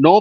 9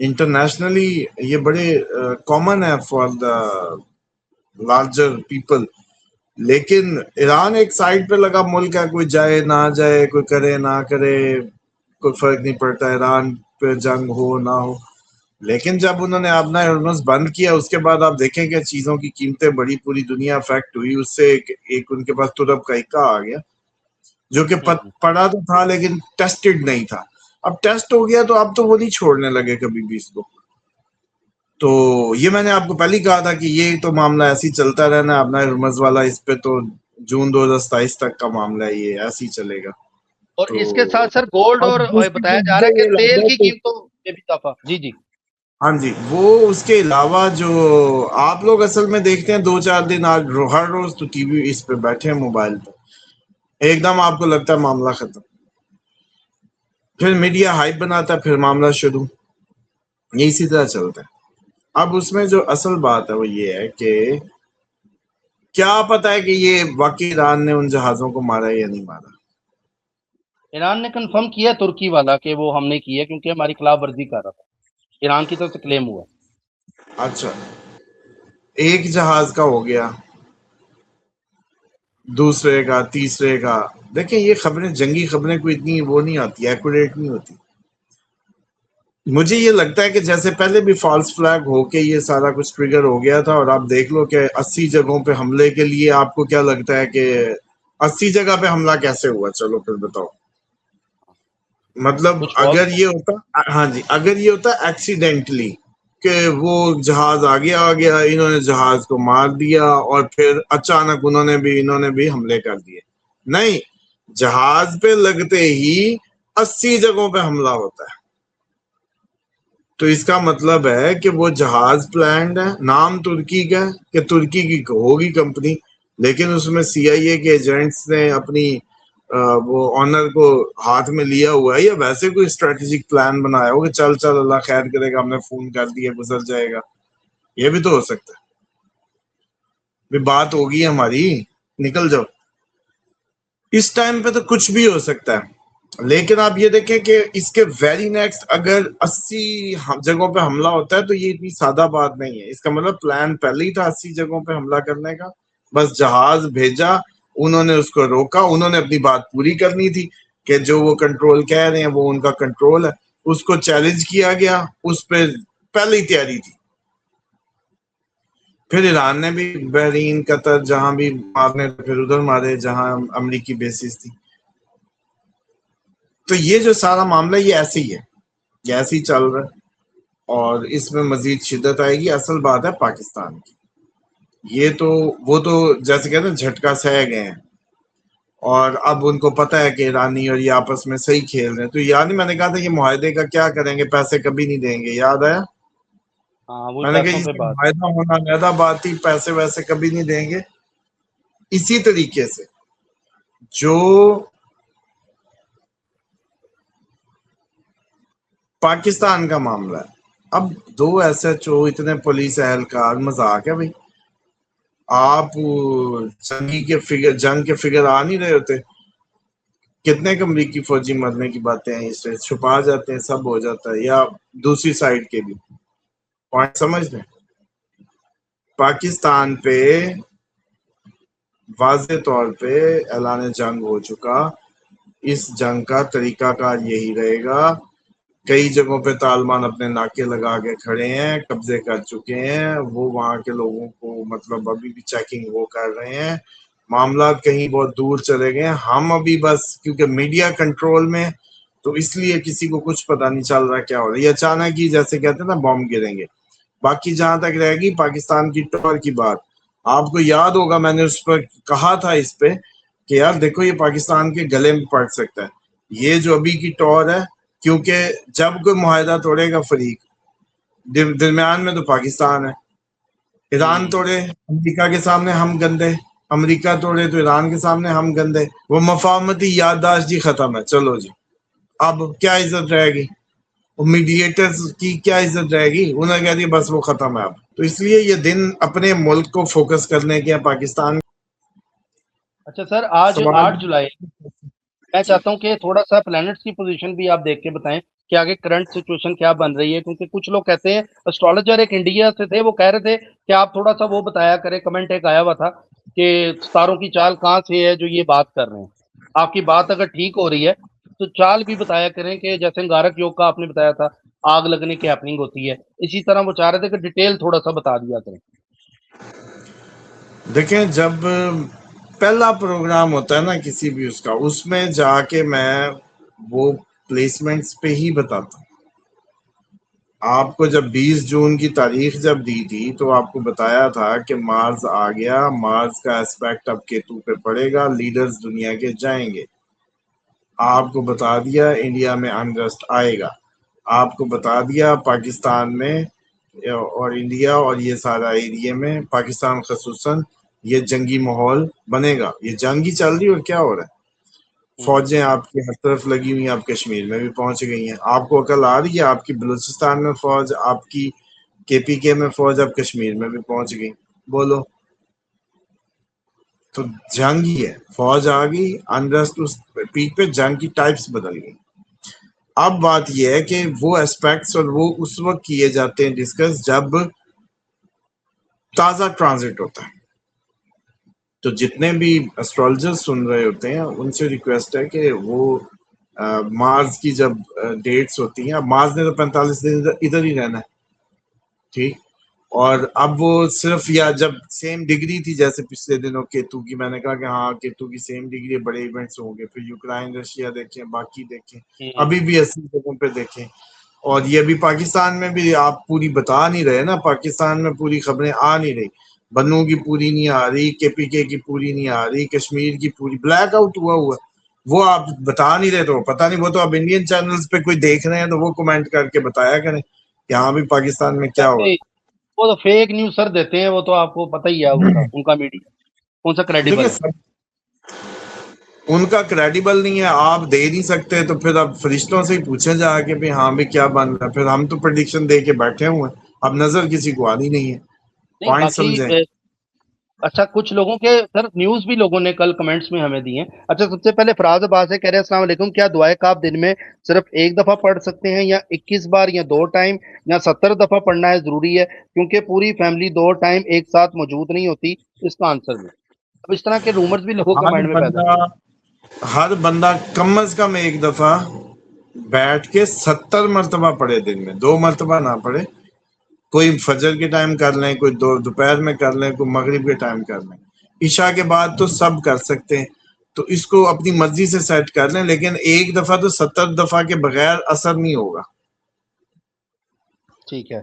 internationally یہ بڑے common ہے فار دا لارجر پیپل، لیکن ایران ایک سائڈ پہ لگا ملک ہے، کوئی جائے نہ جائے، کوئی کرے نہ کرے، کوئی فرق نہیں پڑتا، ایران پہ جنگ ہو نہ ہو۔ لیکن جب انہوں نے اپنا ہرمز بند کیا، اس کے بعد آپ دیکھیں کہ چیزوں کی قیمتیں بڑی، پوری دنیا افیکٹ ہوئی، اس سے ایک ان کے پاس ترب کا اکا آ گیا جو کہ پڑا تو تھا لیکن ٹیسٹڈ نہیں تھا۔ اب ٹیسٹ ہو گیا تو اب تو وہ نہیں چھوڑنے لگے کبھی بھی اس کو۔ تو یہ میں نے آپ کو پہلے کہا تھا کہ یہ تو معاملہ ایسے ہی چلتا رہنا ہے، اپنا ہرمز والا اس پہ تو جون 2027 تک کا معاملہ ہے، یہ ایسے ہی چلے گا۔ اور تو اس کے ساتھ سر گولڈ اور بتایا جا رہا ہے کہ تیل کی قیمتوں میں بھی اضافہ۔ جی جی ہاں جی، وہ اس کے علاوہ جو آپ لوگ اصل میں دیکھتے ہیں 2-4 دن آج ہر روز تو ٹی وی اس پہ بیٹھے ہیں موبائل پہ، ایک دم آپ کو لگتا ہے معاملہ ختم، پھر میڈیا ہائپ بناتا ہے، پھر معاملہ شروع، یہ اسی طرح چلتا ہے۔ اب اس میں جو اصل بات ہے وہ یہ ہے کہ کیا پتا ہے کہ یہ واقعی ایران نے ان جہازوں کو مارا یا نہیں مارا؟ ایران نے کنفرم کیا ترکی والا کہ وہ ہم نے کیا کیونکہ ہماری خلاف ورزی کر رہا تھا، ایران کی طرف سے کلیم ہوا۔ اچھا، ایک جہاز کا ہو گیا، دوسرے کا، تیسرے کا۔ دیکھیں یہ خبریں، جنگی خبریں کوئی اتنی وہ نہیں آتی، ایکوریٹ نہیں ہوتی۔ مجھے یہ لگتا ہے کہ جیسے پہلے بھی فالس فلیگ ہو کے یہ سارا کچھ ٹریگر ہو گیا تھا، اور آپ دیکھ لو کہ 80 جگہوں پہ حملے کے لیے آپ کو کیا لگتا ہے کہ 80 جگہ پہ حملہ کیسے ہوا؟ چلو پھر بتاؤ۔ مطلب اگر یہ ہوتا، ہاں جی، اگر یہ ہوتا ایکسیڈنٹلی کہ وہ جہاز آگے آ گیا، انہوں نے جہاز کو مار دیا اور پھر اچانک انہوں نے بھی حملے کر دیے، نہیں، جہاز پہ لگتے ہی 80 جگہوں پہ حملہ ہوتا ہے۔ تو اس کا مطلب ہے کہ وہ جہاز پلانڈ ہے، نام ترکی کا ہے کہ ترکی کی ہوگی کمپنی، لیکن اس میں سی آئی اے کے ایجنٹس نے اپنی وہ آنر کو ہاتھ میں لیا ہوا ہے، یا ویسے کوئی اسٹریٹجک پلان بنایا ہو کہ چل چل اللہ خیر کرے گا، ہم نے فون کر دیا گزر جائے گا، یہ بھی تو ہو سکتا ہے۔ بات ہوگی ہماری، نکل جاؤ، اس ٹائم پہ تو کچھ بھی ہو سکتا ہے۔ لیکن آپ یہ دیکھیں کہ اس کے ویری نیکسٹ اگر 80 جگہوں پہ حملہ ہوتا ہے تو یہ اتنی سادہ بات نہیں ہے، اس کا مطلب پلان پہلے ہی تھا 80 جگہوں پہ حملہ کرنے کا، بس جہاز بھیجا، انہوں نے اس کو روکا، انہوں نے اپنی بات پوری کرنی تھی کہ جو وہ کنٹرول کہہ رہے ہیں وہ ان کا کنٹرول ہے، اس کو چیلنج کیا گیا، اس پہ پہلے ہی تیاری تھی۔ پھر ایران نے بھی بحرین، قطر، جہاں بھی مارنے پھر ادھر مارے جہاں امریکی بیسز تھی۔ تو یہ جو سارا معاملہ یہ ایسے ہی ہے، یہ ایسے ہی چل رہا ہے، اور اس میں مزید شدت آئے گی۔ اصل بات ہے پاکستان کی، یہ تو وہ تو جیسے کہتے ہیں جھٹکا سہ گئے ہیں، اور اب ان کو پتہ ہے کہ ایرانی اور یہ آپس میں صحیح کھیل رہے ہیں۔ تو یاد نہیں میں نے کہا تھا یہ معاہدے کا کیا کریں گے، پیسے کبھی نہیں دیں گے، یاد آیا؟ میں نے کہا یہ معاہدہ ہونا علیحدہ بات تھی، پیسے ویسے کبھی نہیں دیں گے۔ اسی طریقے سے جو پاکستان کا معاملہ ہے، اب 2 ایس ایچ او، اتنے پولیس اہلکار، مذاق ہے بھائی؟ آپ جنگ کے فگر آ نہیں رہے ہوتے؟ کتنے امریکی فوجی مرنے کی باتیں ہیں، اس سے چھپا جاتے ہیں، سب ہو جاتا ہے۔ یا دوسری سائڈ کے بھی پوائنٹ سمجھ لیں، پاکستان پہ واضح طور پہ اعلان جنگ ہو چکا، اس جنگ کا طریقہ کار یہی رہے گا۔ کئی جگہوں پہ طالبان اپنے ناکے لگا کے کھڑے ہیں، قبضے کر چکے ہیں، وہ وہاں کے لوگوں کو مطلب ابھی بھی چیکنگ وہ کر رہے ہیں، معاملات کہیں بہت دور چلے گئے ہیں۔ ہم ابھی بس کیونکہ میڈیا کنٹرول میں، تو اس لیے کسی کو کچھ پتہ نہیں چل رہا کیا ہو رہا ہے، یہ اچانک ہی جیسے کہتے ہیں نا بم گریں گے۔ باقی جہاں تک رہے گی پاکستان کی ٹور کی بات، آپ کو یاد ہوگا میں نے اس پر کہا تھا اس پہ کہ یار دیکھو یہ پاکستان کے گلے میں پڑ سکتا ہے یہ جو ابھی کی ٹور ہے، کیونکہ جب کوئی معاہدہ توڑے گا فریق، درمیان میں تو پاکستان ہے۔ ایران توڑے امریکہ کے سامنے ہم گندے، امریکہ توڑے تو ایران کے سامنے ہم گندے، وہ مفاہمتی یادداشت جی ختم ہے، چلو جی اب کیا عزت رہے گی؟ میڈیٹرز کی کیا عزت رہے گی؟ انہوں نے کہہ دیا بس وہ ختم ہے اب۔ تو اس لیے یہ دن اپنے ملک کو فوکس کرنے کے، پاکستان۔ اچھا سر، آج 8 جولائی میں چاہتا ہوں کہ تھوڑا سا پلانٹس کی پوزیشن بھی آپ دیکھ کے بتائیں کہ آگے کرنٹ سچویشن کیا بن رہی ہے، کیونکہ کچھ لوگ کہتے ہیں، اسٹرالوجر ایک انڈیا سے تھے، وہ کہہ رہے تھے کہ آپ تھوڑا سا وہ بتایا کریں، کمنٹ ایک آیا ہوا تھا کہ ستاروں کی چال کہاں سے ہے جو یہ بات کر رہے ہیں، آپ کی بات اگر ٹھیک ہو رہی ہے تو چال بھی بتایا کریں کہ جیسے انگارک یوگ کا آپ نے بتایا تھا آگ لگنے کی ہیپننگ ہوتی ہے، اسی طرح وہ چاہ رہے تھے کہ ڈیٹیل تھوڑا سا بتا دیا کریں۔ دیکھیں جب پہلا پروگرام ہوتا ہے نا کسی بھی اس کا، اس میں جا کے میں وہ پلیسمنٹس پہ ہی بتاتا ہوں. آپ کو جب 20 جون کی تاریخ جب دی تھی تو آپ کو بتایا تھا کہ مارس آ گیا، مارس کا اسپیکٹ اب کیتو پہ پڑے گا، لیڈرز دنیا کے جائیں گے. آپ کو بتا دیا انڈیا میں انرسٹ آئے گا، آپ کو بتا دیا پاکستان میں اور انڈیا اور یہ سارا ایریے میں، پاکستان خصوصاً، یہ جنگی ماحول بنے گا. یہ جنگ ہی چل رہی اور کیا ہو رہا ہے. فوجیں آپ کی ہر طرف لگی ہوئی ہیں، آپ کشمیر میں بھی پہنچ گئی ہیں. آپ کو عقل آ رہی ہے؟ آپ کی بلوچستان میں فوج، آپ کی KPK میں فوج، اب کشمیر میں بھی پہنچ گئی. بولو، تو جنگ ہی ہے. فوج آ گئی، انرسٹ اس پیک پہ، جنگ کی ٹائپس بدل گئی. اب بات یہ ہے کہ وہ اسپیکٹس اور وہ اس وقت کیے جاتے ہیں ڈسکس جب تازہ ٹرانزٹ ہوتا ہے. تو جتنے بھی اسٹرالوجر سن رہے ہوتے ہیں ان سے ریکویسٹ ہے کہ وہ مارس کی جب ڈیٹس ہوتی ہیں، اب مارس نے تو 45 دن ادھر ہی رہنا ہے، ٹھیک. اور اب وہ صرف، یا جب سیم ڈگری تھی جیسے پچھلے دنوں کیتو کی، میں نے کہا کہ ہاں کیتو کی سیم ڈگری، بڑے ایونٹس ہوں گے. پھر یوکرائن رشیا دیکھیں، باقی دیکھیں، ابھی بھی 80 جگہوں پہ دیکھیں. اور یہ بھی پاکستان میں بھی آپ پوری بتا نہیں رہے نا، پاکستان میں پوری خبریں آ نہیں رہی. بنو کی پوری نہیں آ رہی، KPK کی پوری نہیں آ رہی، کشمیر کی پوری بلیک آؤٹ ہوا وہ آپ بتا نہیں رہے. تو پتہ نہیں، وہ تو اب انڈین چینلز پہ کوئی دیکھ رہے ہیں تو وہ کمنٹ کر کے بتایا کریں کہ ہاں بھی پاکستان میں کیا ہوا. وہ تو فیک نیوز سر دیتے ہیں، وہ تو آپ کو پتہ ہی ہے، ان کا میڈیا کون سا کریڈیبل ہے. دیکھیں ان کا کریڈیبل نہیں ہے، آپ دے نہیں سکتے تو پھر اب فرشتوں سے ہی پوچھیں جا کے بھی ہاں بھی کیا بن رہا ہے. پھر ہم تو پریڈکشن دے کے بیٹھے ہوئے ہیں، اب نظر کسی کو آنی نہیں ہے. نہیں پوائنٹ باقی سمجھیں. اچھا، کچھ لوگوں کے سر نیوز بھی لوگوں نے کل کمنٹس میں ہمیں دی ہیں. اچھا، سب سے پہلے فراز عباس سے کہہ رہے ہیں السلام علیکم، کیا دعائے کاف دن میں صرف ایک دفعہ پڑھ سکتے ہیں یا 21 بار یا 2 ٹائم یا 70 دفعہ پڑھنا ہے ضروری ہے، کیونکہ پوری فیملی 2 ٹائم ایک ساتھ موجود نہیں ہوتی، اس کا آنسر دیں. اب اس طرح کے رومرز بھی لوگوں کے ہر مائنڈ میں پیدا بندہ ہر بندہ کم از کم ایک دفعہ بیٹھ کے 70 مرتبہ پڑھے، دن میں 2 مرتبہ نہ پڑھے. کوئی فجر کے ٹائم کر لیں، کوئی دوپہر میں کر لیں، کوئی مغرب کے ٹائم کر لیں. عشاء کے بعد تو سب کر سکتے ہیں، تو اس کو اپنی مرضی سے سیٹ کر لیں، لیکن ایک دفعہ تو 70 دفعہ کے بغیر اثر نہیں ہوگا. ٹھیک ہے.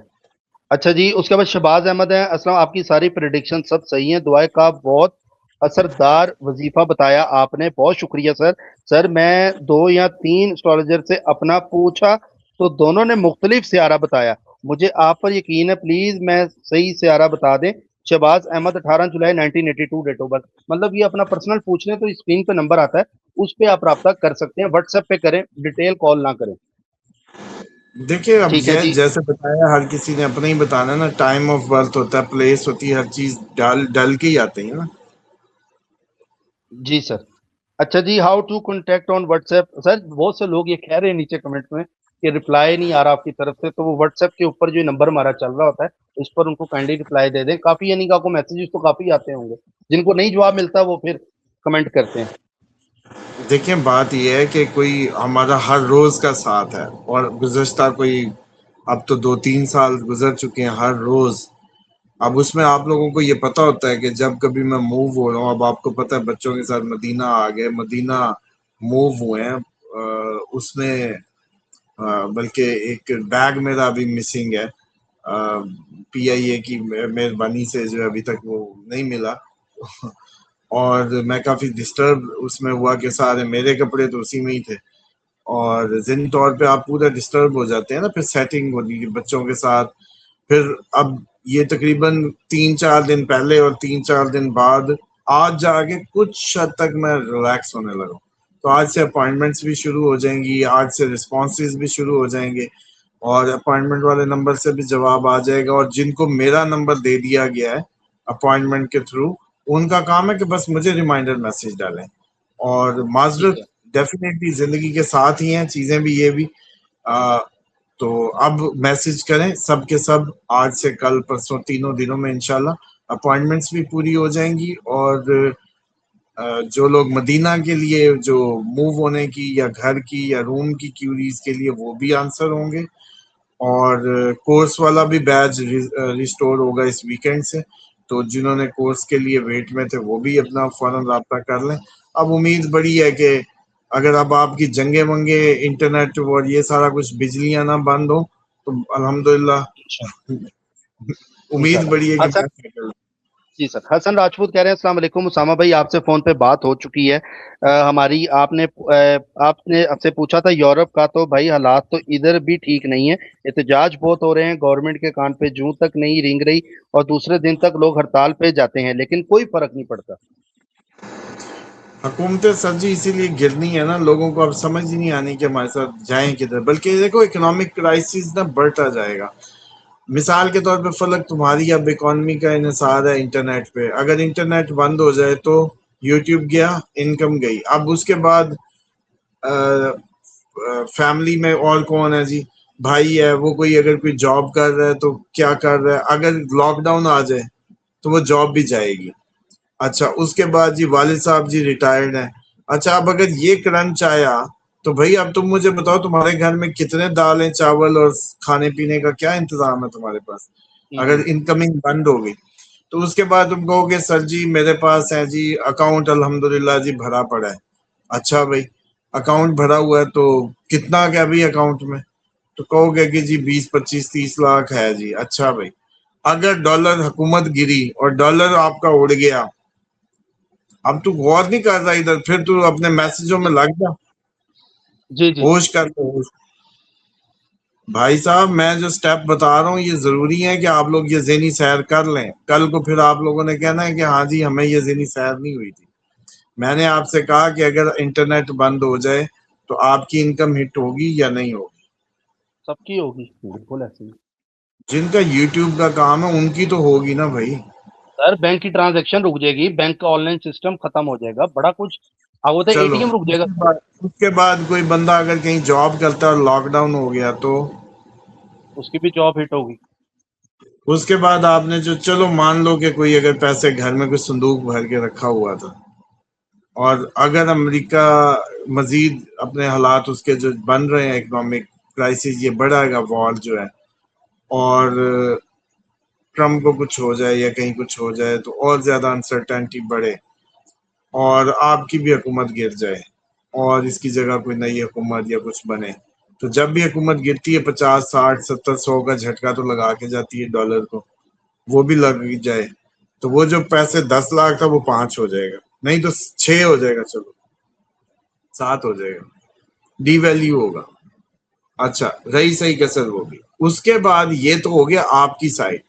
اچھا جی، اس کے بعد شہباز احمد ہیں، السلام، آپ کی ساری پریڈکشن سب صحیح ہیں، دعائے کا بہت اثردار وظیفہ بتایا آپ نے، بہت شکریہ سر. سر میں 2 یا 3 اسٹرالوجر سے اپنا پوچھا تو دونوں نے مختلف سیارہ بتایا، مجھے آپ پر یقین ہے، پلیز میں صحیح سیارہ بتا دیں. شہباز احمد 18 جولائی 1982 ڈیٹ آف برتھ. مطلب یہ اپنا پرسنل پوچھ لیں تو اسکرین پہ نمبر آتا ہے، اس پہ آپ رابطہ کر سکتے ہیں، واٹس ایپ پہ کریں، ڈیٹیل کال نہ کریں. دیکھیں اب ٹھیک ہے یہ جی. جیسے بتایا، ہر کسی نے اپنا ہی بتانا نا. ٹائم آف برتھ ہوتا ہے، پلیس ہوتی ہے، ہر چیز ڈل کے ہی آتے ہیں نا. جی سر. اچھا جی، how to contact on WhatsApp. Sir بہت سے لوگ یہ کہہ رہے ہیں نیچے کمنٹ میں کہ رپلائی نہیں آ رہا آپ کی طرف سے، تو وہ واٹس ایپ کے اوپر جو نمبر ہمارا چل رہا ہوتا ہے اس پر ان کو کائنڈلی رپلائی دے دیں. کافی یعنی کہ آپ کو میسیجز تو کافی آتے ہوں گے، جن کو نہیں جواب ملتا وہ پھر کمنٹ کرتے ہیں. دیکھیں بات یہ ہے کہ کوئی ہمارا ہر روز کا ساتھ ہے، اور گزشتہ کوئی اب تو 2-3 سال گزر چکے ہیں ہر روز. اب اس میں آپ لوگوں کو یہ پتا ہوتا ہے کہ جب کبھی میں موو ہو رہا ہوں، اب آپ کو پتا ہے بچوں کے ساتھ مدینہ آ گئے، مدینہ موو ہوئے ہیں. اس میں بلکہ ایک بیگ میرا ابھی مسنگ ہے، PIA کی مہربانی سے جو ابھی تک وہ نہیں ملا. اور میں کافی ڈسٹرب اس میں ہوا کہ سارے میرے کپڑے تو اسی میں ہی تھے، اور ذہنی طور پہ آپ پورا ڈسٹرب ہو جاتے ہیں نا. پھر سیٹنگ ہوتی ہے بچوں کے ساتھ. پھر اب یہ تقریباً 3-4 دن پہلے اور 3-4 دن بعد آج جا کے کچھ حد تک میں ریلیکس ہونے لگا. تو آج سے اپوائنٹمنٹس بھی شروع ہو جائیں گی، آج سے رسپانسز بھی شروع ہو جائیں گے، اور اپوائنٹمنٹ والے نمبر سے بھی جواب آ جائے گا. اور جن کو میرا نمبر دے دیا گیا ہے اپوائنٹمنٹ کے تھرو، ان کا کام ہے کہ بس مجھے ریمائنڈر میسج ڈالیں. اور ٹھیک معذرت ہے. ڈیفینیٹلی زندگی کے ساتھ ہی ہیں چیزیں بھی یہ بھی. تو اب میسج کریں سب کے سب، آج سے کل پرسوں 3 دنوں میں انشاءاللہ اپوائنٹمنٹس بھی پوری ہو جائیں گی، اور جو لوگ مدینہ کے لیے جو موو ہونے کی یا گھر کی یا روم کی کیوریز کے لیے وہ بھی آنسر ہوں گے، اور کورس والا بھی بیچ ریسٹور ہوگا اس ویکینڈ سے. تو جنہوں نے کورس کے لیے ویٹ میں تھے وہ بھی اپنا فوراً رابطہ کر لیں. اب امید بڑی ہے کہ اگر اب آپ کی جنگیں منگے انٹرنیٹ اور یہ سارا کچھ بجلیاں نہ بند ہو تو الحمدللہ امید انشاءاللہ. بڑی ہے کہ حسن جی سر، حسن راجپوت کہہ رہے ہیں السلام علیکم اسامہ بھائی، آپ سے فون پہ بات ہو چکی ہے. ہماری آپ نے آپ سے پوچھا تھا یورپ کا، تو بھائی حالات تو ادھر بھی ٹھیک نہیں ہے. احتجاج بہت ہو رہے ہیں، گورنمنٹ کے کان پہ جوں تک نہیں رینگ رہی، اور دوسرے دن تک لوگ ہڑتال پہ جاتے ہیں لیکن کوئی فرق نہیں پڑتا. حکومتیں سر جی اسی لیے گرنی ہے نا، لوگوں کو اب سمجھ ہی نہیں آنی کہ ہمارے ساتھ جائیں کدھر. بلکہ دیکھو اکنامک کرائسس نہ بڑھتا جائے گا. مثال کے طور پہ فلک تمہاری اب اکانومی کا انحصار ہے انٹرنیٹ پہ، اگر انٹرنیٹ بند ہو جائے تو یوٹیوب گیا، انکم گئی. اب اس کے بعد فیملی میں اور کون ہے جی؟ بھائی ہے، وہ کوئی اگر کوئی جاب کر رہا ہے تو کیا کر رہا ہے؟ اگر لاک ڈاؤن آ جائے تو وہ جاب بھی جائے گی. اچھا اس کے بعد جی والد صاحب جی ریٹائرڈ ہیں. اچھا اب اگر یہ کرنچ آیا تو بھائی اب تم مجھے بتاؤ تمہارے گھر میں کتنے دالیں چاول اور کھانے پینے کا کیا انتظام ہے تمہارے پاس اگر انکمنگ بند ہو گئی؟ تو اس کے بعد تم کہو گے سر جی میرے پاس ہے جی اکاؤنٹ الحمدللہ جی بھرا پڑا ہے. اچھا بھائی اکاؤنٹ بھرا ہوا ہے تو کتنا کیا بھائی اکاؤنٹ میں؟ تو کہو گے کہ جی 20 25 30 لاکھ ہے جی. اچھا بھائی اگر ڈالر حکومت گری اور ڈالر آپ کا اڑ گیا، اب تو غور نہیں کر رہا ادھر، پھر تو اپنے میسجوں میں لگ جا، جی جی ہوش کر لو ہوش. بھائی صاحب میں جو سٹیپ بتا رہا ہوں یہ ضروری ہے کہ آپ لوگ یہ ذہنی سیر کر لیں. کل کو پھر آپ لوگوں نے کہنا ہے کہ ہاں جی ہمیں یہ ذہنی سیر نہیں ہوئی تھی. میں نے آپ سے کہا کہ اگر انٹرنیٹ بند ہو جائے تو آپ کی انکم ہٹ ہوگی یا نہیں ہوگی؟ سب کی ہوگی، بالکل ایسے ہی. جن کا یوٹیوب کا کام ہے ان کی تو ہوگی نا بھائی. سر بینک کی ٹرانزیکشن رک جائے گی، بینک کا آن لائن سسٹم ختم ہو جائے گا، بڑا کچھ ہوتا ہے، اے چلو ٹی ایم رک جائے گا. اس کے بعد کوئی بندہ اگر کہیں جاب کرتا ہے اور لاک ڈاؤن ہو گیا تو اس کی بھی جاب ہٹ ہوگی. اس کے بعد آپ نے جو چلو مان لو کہ کوئی اگر پیسے گھر میں کوئی صندوق بھر کے رکھا ہوا تھا، اور اگر امریکہ مزید اپنے حالات اس کے جو بن رہے ہیں اکنامک کرائسس یہ بڑھائے گا وار جو ہے، اور ٹرمپ کو کچھ ہو جائے یا کہیں کچھ ہو جائے تو اور زیادہ انسرٹینٹی بڑھے اور آپ کی بھی حکومت گر جائے اور اس کی جگہ کوئی نئی حکومت یا کچھ بنے، تو جب بھی حکومت گرتی ہے 50 60 70 100 کا جھٹکا تو لگا کے جاتی ہے ڈالر کو، وہ بھی لگ جائے تو وہ جو پیسے 10 لاکھ تھا وہ 5 ہو جائے گا، نہیں تو 6 ہو جائے گا، چلو 7 ہو جائے گا، ڈی ویلیو ہوگا. اچھا رہی صحیح کسر ہوگی. اس کے بعد یہ تو ہو گیا آپ کی سائڈ،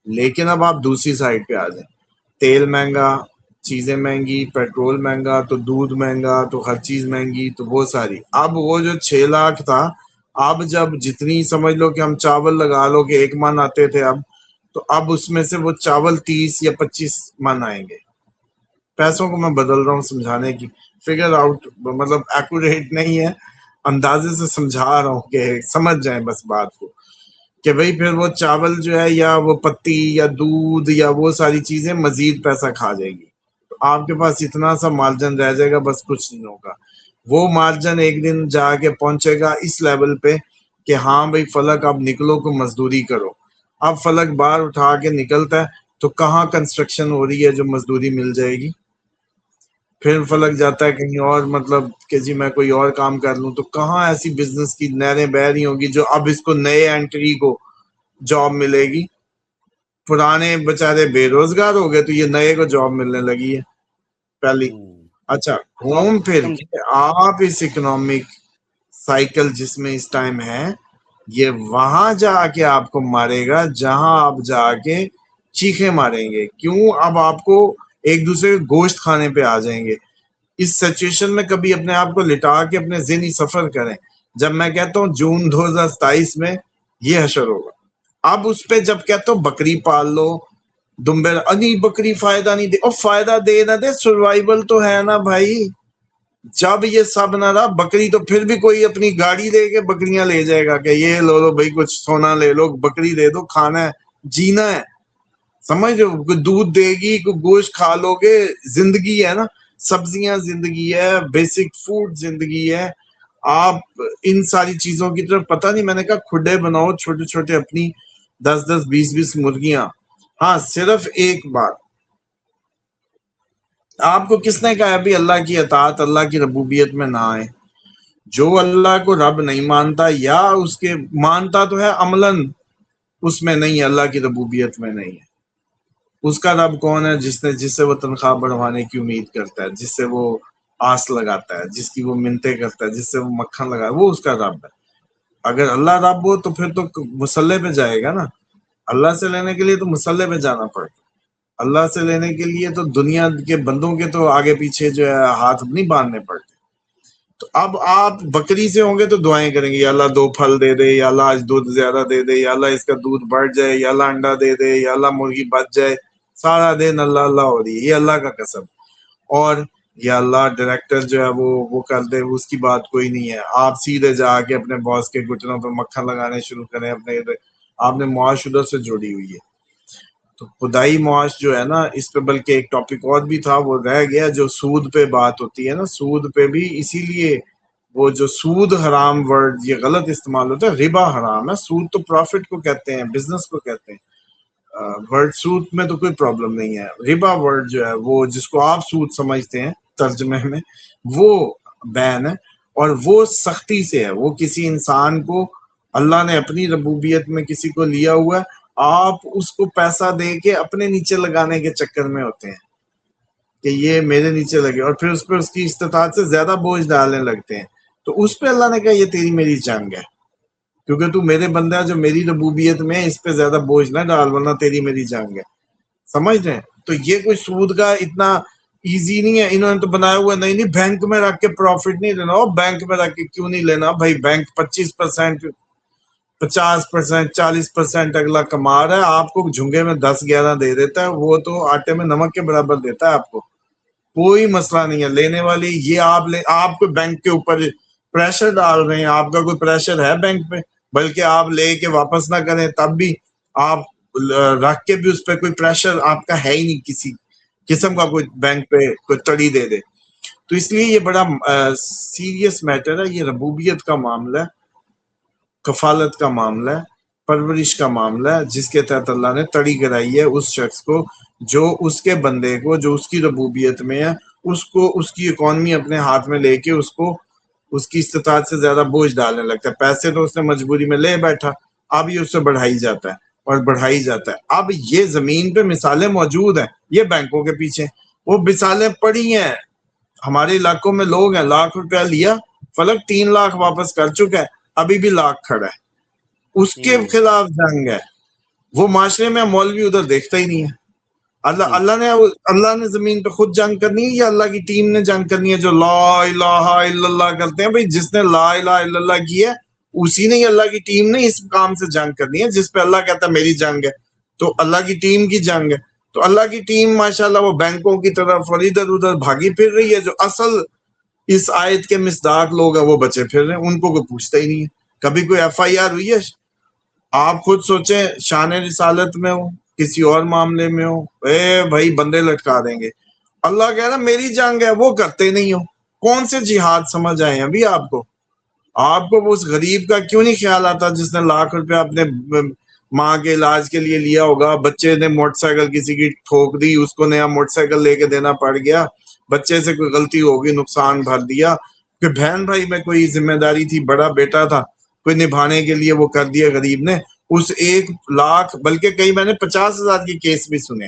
لیکن اب آپ دوسری سائڈ پہ آ جائیں. تیل مہنگا، چیزیں مہنگی، پیٹرول مہنگا، تو دودھ مہنگا، تو ہر چیز مہنگی، تو وہ ساری. اب وہ جو 6 لاکھ تھا، اب جب جتنی سمجھ لو کہ ہم چاول لگا لو کہ 1 من آتے تھے، اب تو اب اس میں سے وہ چاول 30 یا 25 من آئیں گے. پیسوں کو میں بدل رہا ہوں سمجھانے کی، فگر آؤٹ مطلب ایکوریٹ نہیں ہے، اندازے سے سمجھا رہا ہوں کہ سمجھ جائیں بس بات کو، کہ بھئی پھر وہ چاول جو ہے یا وہ پتی یا دودھ یا وہ ساری چیزیں مزید پیسہ کھا جائے گی. تو آپ کے پاس اتنا سا مارجن رہ جائے گا، بس کچھ نہیں ہوگا. وہ مارجن ایک دن جا کے پہنچے گا اس لیول پہ کہ ہاں بھئی فلک اب نکلو کو مزدوری کرو. اب فلک باہر اٹھا کے نکلتا ہے تو کہاں کنسٹرکشن ہو رہی ہے جو مزدوری مل جائے گی؟ پھر فلک جاتا ہے کہیں اور، مطلب کہ جی میں کوئی اور کام کر لوں، تو کہاں ایسی بزنس کی نہریں بہ رہی ہوگی جو اب اس کو نئے انٹری کو جاب ملے گی. پرانے بےچارے بے روزگار ہو گئے تو یہ نئے کو جاب ملنے لگی ہے پہلی. اچھا گھوم پھر کے آپ اس اکنامک سائیکل جس میں اس ٹائم ہے، یہ وہاں جا کے آپ کو مارے گا جہاں آپ جا کے چیخے ماریں گے. کیوں؟ اب آپ کو ایک دوسرے گوشت کھانے پہ آ جائیں گے. اس سچویشن میں کبھی اپنے آپ کو لٹا کے اپنے ذہنی سفر کریں. جب میں کہتا ہوں جون 2027 میں یہ حشر ہوگا، اب اس پہ جب کہتا ہوں بکری پال لو، دمبے، انی بکری فائدہ نہیں دے، اور فائدہ دے نہ دے سروائیول تو ہے نا بھائی. جب یہ سب نہ رہا بکری تو پھر بھی کوئی اپنی گاڑی لے کے بکریاں لے جائے گا کہ یہ لو لو بھائی کچھ سونا لے لو, بکری دے دو, کھانا ہے, جینا ہے, سمجھ رہے ہو, کوئی دودھ دے گی, کوئی گوشت کھا لو گے, زندگی ہے نا, سبزیاں زندگی ہے, بیسک فوڈ زندگی ہے. آپ ان ساری چیزوں کی طرف پتہ نہیں, میں نے کہا کھڈے بناؤ چھوٹے چھوٹے اپنی 10 20 مرغیاں. ہاں صرف ایک بات, آپ کو کس نے کہا ابھی اللہ کی اطاعت اللہ کی ربوبیت میں نہ آئے؟ جو اللہ کو رب نہیں مانتا یا اس کے مانتا تو ہے عملاً اس میں نہیں ہے, اللہ کی ربوبیت میں نہیں ہے. اس کا رب کون ہے؟ جس سے وہ تنخواہ بڑھوانے کی امید کرتا ہے, جس سے وہ آس لگاتا ہے, جس کی وہ منتیں کرتا ہے, جس سے وہ مکھن لگاتا ہے, وہ اس کا رب ہے. اگر اللہ رب ہو تو پھر تو مصلے پہ جائے گا نا. اللہ سے لینے کے لیے تو مصلے پہ جانا پڑتا. اللہ سے لینے کے لیے تو دنیا کے بندوں کے تو آگے پیچھے جو ہے ہاتھ نہیں باندھنے پڑتے. تو اب آپ بکری سے ہوں گے تو دعائیں کریں گے, یا اللہ 2 پھل دے دے, یا اللہ آج دودھ زیادہ دے دے, یا اللہ اس کا دودھ بڑھ جائے, یا اللہ انڈا دے دے, یا اللہ مرغی بچ جائے. سارا دن اللہ اللہ ہو رہی ہے, یہ اللہ کا قسم. اور یا اللہ ڈائریکٹر جو ہے وہ کر دے, اس کی بات کوئی نہیں ہے. آپ سیدھے جا کے اپنے باس کے گھٹنوں پہ مکھن لگانے شروع کریں. آپ نے معاش ادھر سے جوڑی ہوئی ہے. تو خدائی معاش جو ہے نا, اس پہ بلکہ ایک ٹاپک اور بھی تھا وہ رہ گیا, جو سود پہ بات ہوتی ہے نا, سود پہ بھی اسی لیے وہ جو سود حرام ورڈ یہ غلط استعمال ہوتا ہے. ربا حرام ہے, سود تو پروفٹ کو کہتے ہیں, بزنس کو کہتے ہیں. ورڈ سود میں تو کوئی پرابلم نہیں ہے. ربا ورڈ جو ہے وہ جس کو آپ سود سمجھتے ہیں ترجمے میں, وہ بین ہے اور وہ سختی سے ہے. وہ کسی انسان کو اللہ نے اپنی ربوبیت میں کسی کو لیا ہوا ہے, آپ اس کو پیسہ دے کے اپنے نیچے لگانے کے چکر میں ہوتے ہیں کہ یہ میرے نیچے لگے, اور پھر اس پہ اس کی استطاعت سے زیادہ بوجھ ڈالنے لگتے ہیں. تو اس پہ اللہ نے کہا یہ تیری میری جنگ ہے, کیونکہ تو میرے بندہ جو میری ربوبیت میں, اس پہ زیادہ بوجھ نہ ڈال ورنہ تیری میری جنگ ہے. سمجھ رہے ہیں؟ تو یہ کوئی سود کا اتنا ایزی نہیں ہے. انہوں نے تو بنایا ہوا نہیں بینک میں رکھ کے پروفٹ نہیں لینا. بینک میں رکھ کے کیوں نہیں لینا بھائی؟ بینک 25%, 50%, 40% اگلا کما رہا ہے, آپ کو جھنگے میں 10-11 دے دیتا ہے. وہ تو آٹے میں نمک کے برابر دیتا ہے آپ کو, کوئی مسئلہ نہیں ہے. لینے والی یہ آپ کو بینک کے اوپر پریشر ڈال رہے ہیں. آپ کا کوئی پریشر ہے بینک پہ؟ بلکہ آپ لے کے واپس نہ کریں تب بھی آپ رکھ کے بھی اس پہ کوئی پریشر آپ کا ہے ہی نہیں کسی قسم کا, کوئی بینک پہ کوئی تڑی دے دے. تو اس لیے یہ بڑا سیریس میٹر ہے. یہ ربوبیت کا معاملہ ہے, کفالت کا معاملہ ہے, پرورش کا معاملہ ہے, جس کے تحت اللہ نے تڑی کرائی ہے اس شخص کو جو اس کے بندے کو, جو اس کی ربوبیت میں ہے, اس کو اس کی اکانومی اپنے ہاتھ میں لے کے اس کو اس کی استطاعت سے زیادہ بوجھ ڈالنے لگتا ہے. پیسے تو اس نے مجبوری میں لے بیٹھا, اب یہ اس سے بڑھائی جاتا ہے اور بڑھائی جاتا ہے. اب یہ زمین پہ مثالیں موجود ہیں, یہ بینکوں کے پیچھے وہ مثالیں پڑی ہیں. ہمارے علاقوں میں لوگ ہیں, ₹1,00,000 لیا, فلک 3 لاکھ واپس کر چکا ہے, ابھی بھی لاکھ کھڑا ہے. اس کے خلاف جنگ ہے. وہ معاشرے میں مولوی ادھر دیکھتا ہی نہیں ہے. اللہ نے زمین پہ خود جنگ کرنی ہے یا اللہ کی ٹیم نے جنگ کرنی ہے جو لا الہ الا اللہ کرتے ہیں؟ بھائی جس نے لا الہ الا اللہ کی ہے اسی نے, اللہ کی ٹیم نے اس کام سے جنگ کرنی ہے جس پہ اللہ کہتا ہے میری جنگ ہے. تو اللہ کی ٹیم کی جنگ ہے. تو اللہ کی ٹیم ماشاءاللہ وہ بینکوں کی طرف اور ادھر ادھر بھاگی پھر رہی ہے. جو اصل اس آیت کے مصداق لوگ ہیں وہ بچے پھر رہے ہیں, ان کو کوئی پوچھتا ہی نہیں ہے. کبھی کوئی FIR ہوئی ہے؟ آپ خود سوچیں, شان رسالت میں ہو, کسی اور معاملے میں ہو, بھائی بندے لٹکا دیں گے. اللہ کہہ رہا میری جنگ ہے, وہ کرتے نہیں ہو. کون سے جہاد سمجھ آئے ہیں ابھی آپ کو؟ آپ کو اس غریب کا کیوں نہیں خیال آتا جس نے ₹1,00,000 اپنے ماں کے علاج کے لیے لیا ہوگا؟ بچے نے موٹر سائیکل کسی کی ٹھوک دی, اس کو نیا موٹر سائیکل لے کے دینا پڑ گیا, بچے سے کوئی غلطی ہوگی, نقصان بھر دیا, کہ بہن بھائی میں کوئی ذمہ داری تھی, بڑا بیٹا تھا, کوئی نبھانے کے لیے وہ کر دیا غریب نے. اس 1,00,000 بلکہ کئی میں نے 50,000 کی کیس بھی سنے,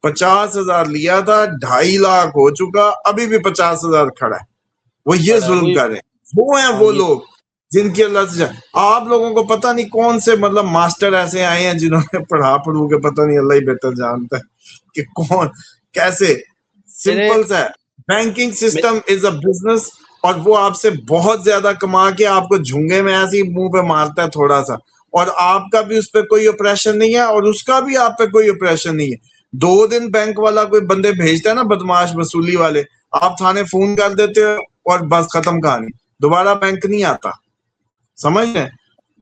50,000 لیا تھا, 2.5 لاکھ ہو چکا, ابھی بھی 50,000 کھڑا ہے. وہ یہ ظلم کر رہے ہیں. وہ ہیں وہ لوگ جن کی اللہ سے آپ لوگوں کو پتہ نہیں کون سے مطلب ماسٹر ایسے آئے ہیں جنہوں نے پڑھا کے پتہ نہیں, اللہ ہی بہتر جانتا ہے کہ کون کیسے. سمپل سا ہے, banking system is a business, اور وہ آپ سے بہت زیادہ کما کے آپ کو جھنگے میں ایسے ہی منہ پہ مارتا ہے تھوڑا سا, اور آپ کا بھی اس پہ کوئی اپریشن نہیں ہے اور اس کا بھی آپ پہ کوئی اپریشن نہیں ہے. 2 دن بینک والا کوئی بندے بھیجتا ہے نا بدماش وصولی والے, آپ تھانے فون کر دیتے ہو, اور بس ختم کہانی, دوبارہ بینک نہیں آتا. سمجھ رہے ہیں,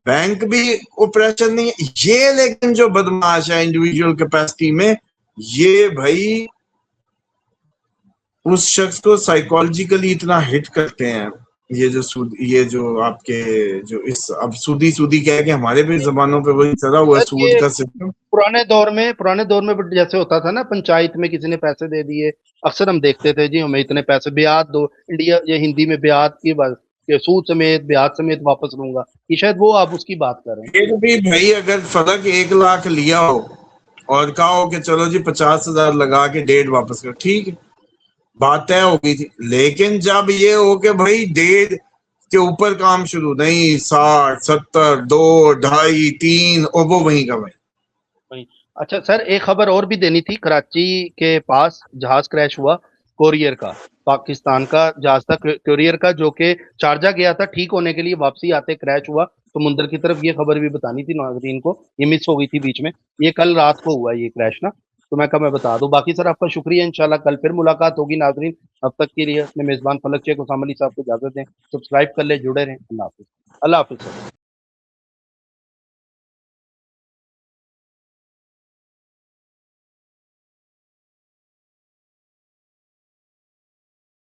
بینک بھی اوپریشن نہیں ہے یہ. لیکن جو بدماش ہے انڈیویجول کیپیسٹی میں, یہ بھائی اس شخص کو سائیکولوجیکلی اتنا ہٹ کرتے ہیں. یہ جو آپ کے جو اس اب سودی کہہ کے ہمارے بھی زبانوں پہ وہی چلا ہوا ہے, سود یہ کا سسٹم. پرانے دور میں جیسے ہوتا تھا نا, پنچایت میں کسی نے پیسے دے دیے, اکثر ہم دیکھتے تھے جی ہمیں اتنے پیسے بیعت دو, انڈیا یہ ہندی میں بیعت کی بات کہ سود سمیت بیعت سمیت واپس لوں گا, یہ شاید وہ آپ اس کی بات کر رہے ہیں. پھر بھی بھائی اگر فرق 1 لاکھ لیا ہو اور کہا ہو کہ چلو جی 50,000 لگا کے 1.5 واپس کر, ٹھیک ہے بات طے ہو گئی تھی. لیکن جب یہ ہو کہ بھائی 1.5 کے اوپر کام شروع, نہیں 60 70 2 2.5 3 اور وہ وہیں کا بھائی. اچھا سر, ایک خبر اور بھی دینی تھی. کراچی کے پاس جہاز کریش ہوا کوریئر کا, پاکستان کا جہاز تھا کوریئر کا, جو کہ شارجہ گیا تھا ٹھیک ہونے کے لیے, واپسی آتے کریش ہوا سمندر کی طرف. یہ خبر بھی بتانی تھی ناظرین کو, یہ مس ہو گئی تھی بیچ میں. یہ کل رات کو ہوا یہ کریش نا, تو میں کہا میں بتا دوں. باقی سر آپ کا شکریہ, انشاءاللہ کل پھر ملاقات ہوگی ناظرین. اب تک کے لیے اپنے میزبان فلک شیخ اسامہ علی صاحب کو اجازت دیں. سبسکرائب کر لیں, جڑے رہیں. اللہ حافظ. اللہ حافظ سر.